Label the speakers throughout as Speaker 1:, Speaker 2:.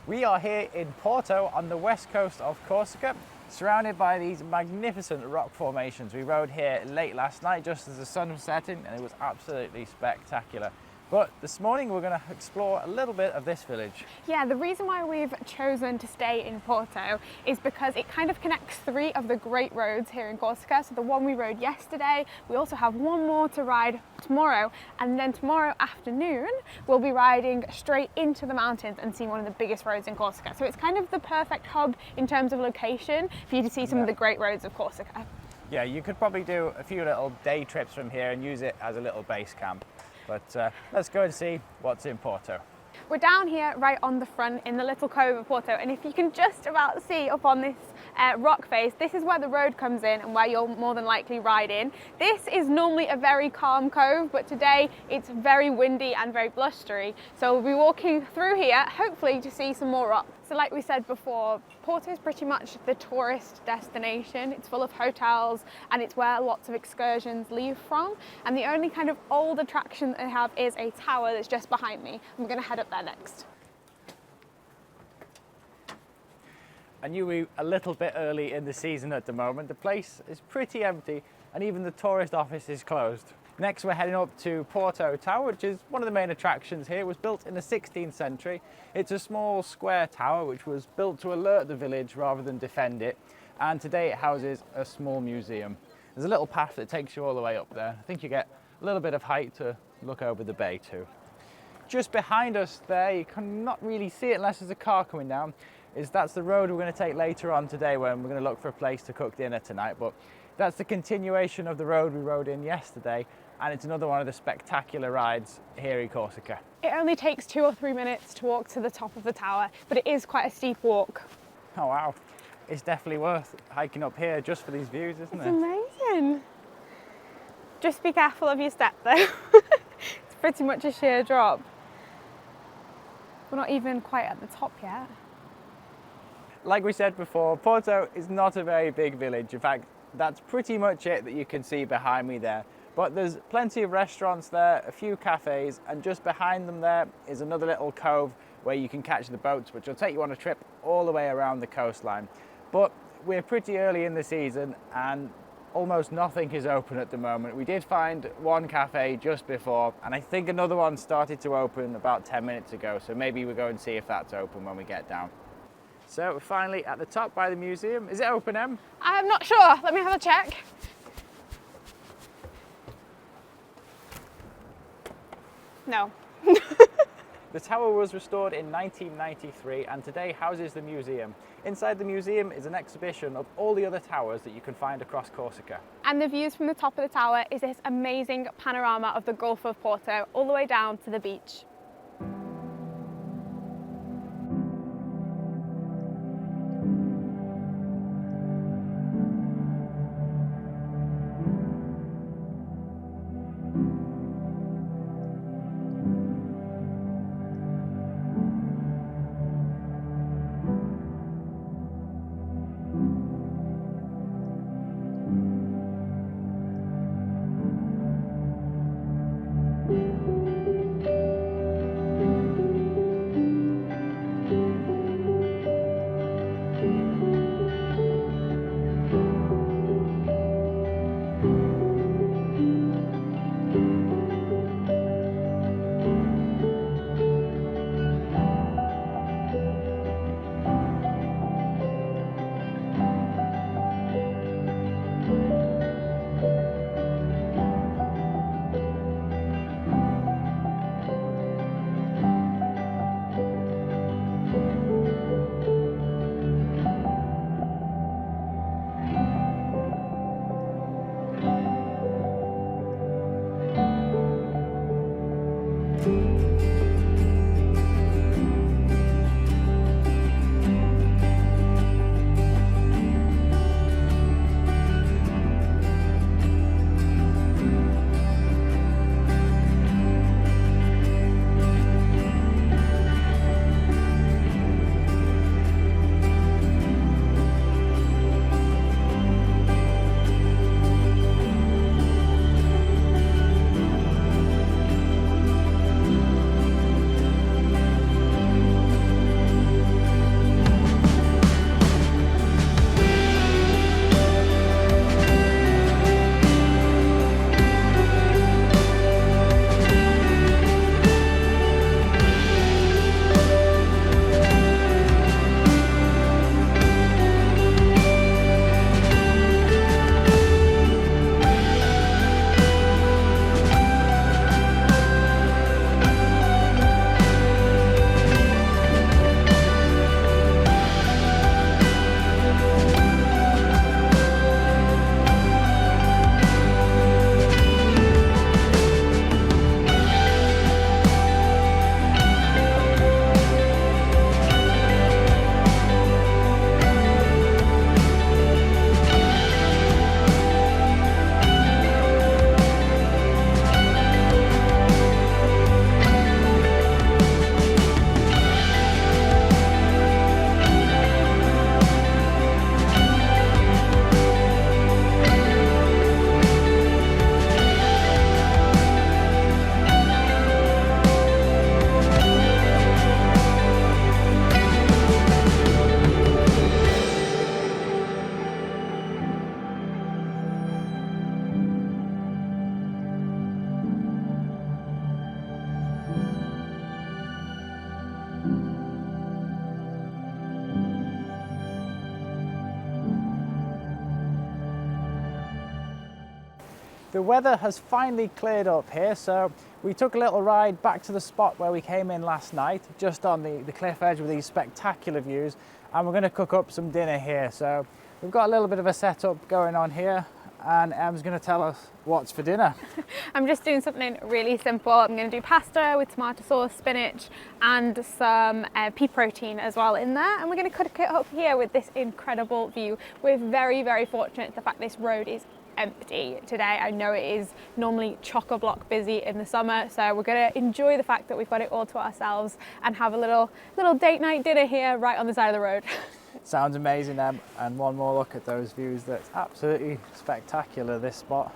Speaker 1: We are here in Porto on the west coast of Corsica, surrounded by these magnificent rock formations. We rode here late last night just as the sun was setting and it was absolutely spectacular. But this morning we're going to explore a little bit of this village.
Speaker 2: Yeah, the reason why we've chosen to stay in Porto is because it kind of connects three of the great roads here in Corsica. So the one we rode yesterday, we also have one more to ride tomorrow, and then tomorrow afternoon we'll be riding straight into the mountains and seeing one of the biggest roads in Corsica. So it's kind of the perfect hub in terms of location for you to see some of the great roads of Corsica.
Speaker 1: Yeah, you could probably do a few little day trips from here and use it as a little base camp. But let's go and see what's in Porto.
Speaker 2: We're down here right on the front in the little cove of Porto, and if you can just about see up on this rock face, this is where the road comes in and where you'll more than likely ride in. This is normally a very calm cove, but today it's very windy and very blustery, so we'll be walking through here hopefully to see some more rocks. So like we said before, Porto is pretty much the tourist destination. It's full of hotels and it's where lots of excursions leave from, and the only kind of old attraction that they have is a tower that's just behind me. I'm going to head up there next.
Speaker 1: I knew we were a little bit early in the season at the moment. The place is pretty empty and even the tourist office is closed. Next we're heading up to Porto Tower, which is one of the main attractions here. It was built in the 16th century. It's a small square tower which was built to alert the village rather than defend it, and today it houses a small museum. There's a little path that takes you all the way up there. I think you get a little bit of height to look over the bay too. Just behind us there, you cannot really see it unless there's a car coming down, that's the road we're going to take later on today when we're going to look for a place to cook dinner tonight. But that's the continuation of the road we rode in yesterday, and it's another one of the spectacular rides here in Corsica.
Speaker 2: It only takes 2 or 3 minutes to walk to the top of the tower, but it is quite a steep walk.
Speaker 1: Oh wow, it's definitely worth hiking up here just for these views, isn't it?
Speaker 2: It's amazing. Just be careful of your step though. It's pretty much a sheer drop. We're not even quite at the top yet.
Speaker 1: Like we said before, Porto is not a very big village. In fact, that's pretty much it that you can see behind me there. But there's plenty of restaurants there, a few cafes, and just behind them there is another little cove where you can catch the boats, which will take you on a trip all the way around the coastline. But we're pretty early in the season and almost nothing is open at the moment. We did find one cafe just before, and I think another one started to open about 10 minutes ago, so maybe we'll go and see if that's open when we get down. So we're finally at the top by the museum. Is it open, Em?
Speaker 2: I'm not sure. Let me have a check. No.
Speaker 1: The tower was restored in 1993 and today houses the museum. Inside the museum is an exhibition of all the other towers that you can find across Corsica.
Speaker 2: And the views from the top of the tower is this amazing panorama of the Gulf of Porto all the way down to the beach.
Speaker 1: The weather has finally cleared up here, so we took a little ride back to the spot where we came in last night, just on the cliff edge with these spectacular views, and we're going to cook up some dinner here. So we've got a little bit of a setup going on here, and Em's going to tell us what's for dinner.
Speaker 2: I'm just doing something really simple. I'm going to do pasta with tomato sauce, spinach, and some pea protein as well in there. And we're going to cook it up here with this incredible view. We're very, very fortunate the fact this road is empty today. I know it is normally chock-a-block busy in the summer, so we're going to enjoy the fact that we've got it all to ourselves and have a little date night dinner here right on the side of the road.
Speaker 1: Sounds amazing, Em. And one more look at those views. That's absolutely spectacular, this spot.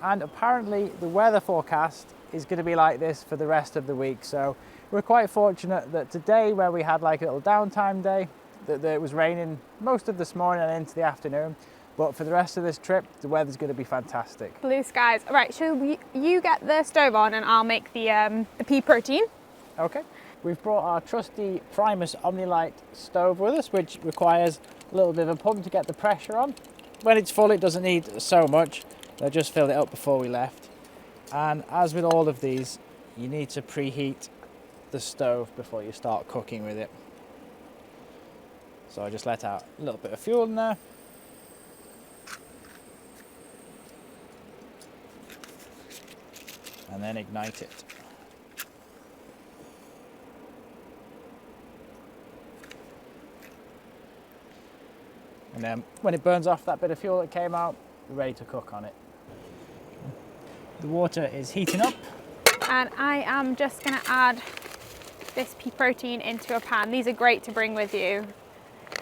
Speaker 1: And apparently the weather forecast is going to be like this for the rest of the week. So we're quite fortunate that today, where we had like a little downtime day, that it was raining most of this morning and into the afternoon. But for the rest of this trip, the weather's going to be fantastic.
Speaker 2: Blue skies. All right, so you get the stove on and I'll make the pea protein.
Speaker 1: Okay. We've brought our trusty Primus Omnilight stove with us, which requires a little bit of a pump to get the pressure on. When it's full, it doesn't need so much. I just filled it up before we left. And as with all of these, you need to preheat the stove before you start cooking with it. So I just let out a little bit of fuel in there. And then ignite it. And then when it burns off that bit of fuel that came out, we're ready to cook on it. The water is heating up.
Speaker 2: And I am just going to add this pea protein into a pan. These are great to bring with you,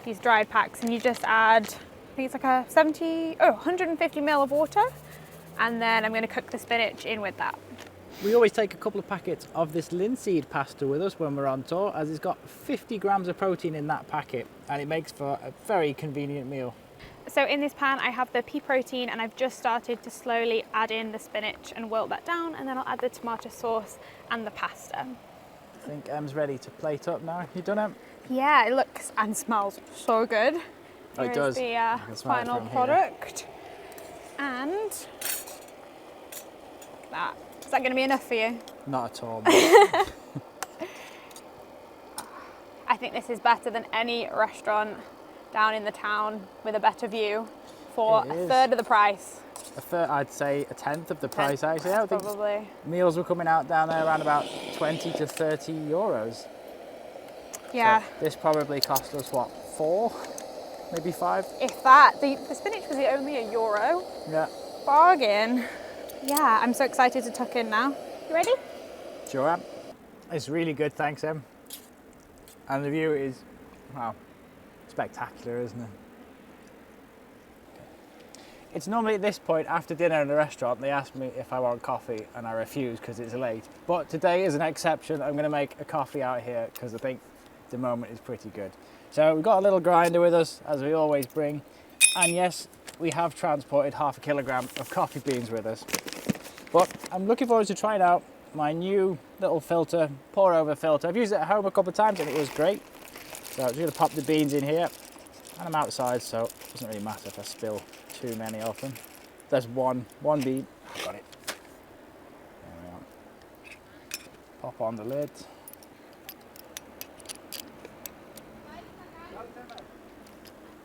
Speaker 2: these dried packs. And you just add, I think it's like 150 ml of water. And then I'm going to cook the spinach in with that.
Speaker 1: We always take a couple of packets of this linseed pasta with us when we're on tour, as it's got 50 grams of protein in that packet, and it makes for a very convenient meal.
Speaker 2: So in this pan I have the pea protein, and I've just started to slowly add in the spinach and wilt that down, and then I'll add the tomato sauce and the pasta.
Speaker 1: I think Em's ready to plate up now. You done, Em?
Speaker 2: Yeah, it looks and smells so good.
Speaker 1: Oh, it does.
Speaker 2: Here's the final product. And that. Is that going to be enough for you?
Speaker 1: Not at all.
Speaker 2: I think this is better than any restaurant down in the town with a better view for a third of the price.
Speaker 1: I'd say a tenth of the price, actually. I think
Speaker 2: probably.
Speaker 1: Meals were coming out down there around about 20 to 30 euros.
Speaker 2: Yeah.
Speaker 1: So this probably cost us, what, 4? Maybe 5?
Speaker 2: If that. The spinach was only €1.
Speaker 1: Yeah.
Speaker 2: Bargain. Yeah, I'm so excited to tuck in now. You ready?
Speaker 1: Sure am. It's really good, thanks, Em. And the view is, wow, spectacular, isn't it? It's normally at this point, after dinner in a restaurant, they ask me if I want coffee, and I refuse because it's late. But today is an exception. I'm going to make a coffee out here because I think the moment is pretty good. So we've got a little grinder with us, as we always bring. And yes, we have transported 0.5 kilogram of coffee beans with us. But I'm looking forward to trying out my new little filter, pour over filter. I've used it at home a couple of times and it was great. So I'm just going to pop the beans in here. And I'm outside, so it doesn't really matter if I spill too many of them. There's one bean. Got it. There we are. Pop on the lid.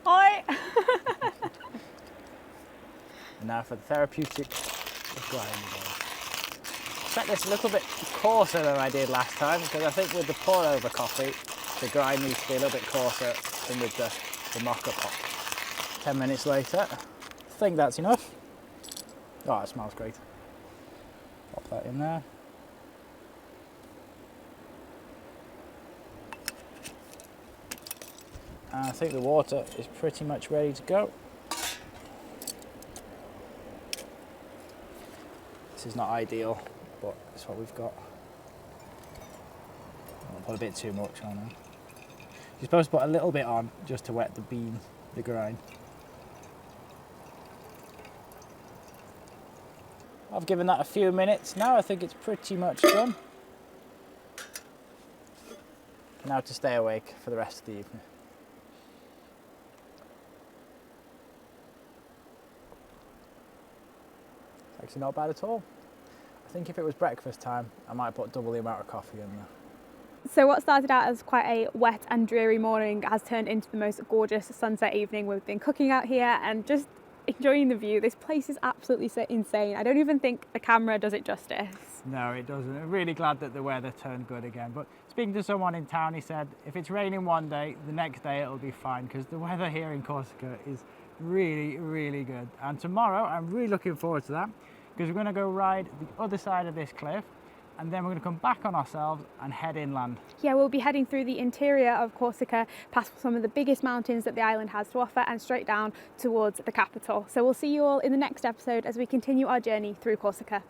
Speaker 2: Hi.
Speaker 1: And now for the therapeutic grind. Set this a little bit coarser than I did last time, because I think with the pour over coffee, the grind needs to be a little bit coarser than with the mocha pot. 10 minutes later, I think that's enough. Oh, it smells great. Pop that in there. And I think the water is pretty much ready to go. This is not ideal, but it's what we've got. I'll put a bit too much on there. You're supposed to put a little bit on just to wet the bean, the grind. I've given that a few minutes now. I think it's pretty much done. Now to stay awake for the rest of the evening. Actually not bad at all. I think if it was breakfast time, I might put double the amount of coffee in there.
Speaker 2: So what started out as quite a wet and dreary morning has turned into the most gorgeous sunset evening. We've been cooking out here and just enjoying the view. This place is absolutely insane. I don't even think the camera does it justice.
Speaker 1: No, it doesn't. I'm really glad that the weather turned good again. But speaking to someone in town, he said if it's raining one day, the next day it'll be fine, because the weather here in Corsica is really, really good. And tomorrow, I'm really looking forward to that, because we're going to go ride the other side of this cliff, and then we're going to come back on ourselves and head inland.
Speaker 2: Yeah, we'll be heading through the interior of Corsica, past some of the biggest mountains that the island has to offer, and straight down towards the capital. So we'll see you all in the next episode as we continue our journey through Corsica.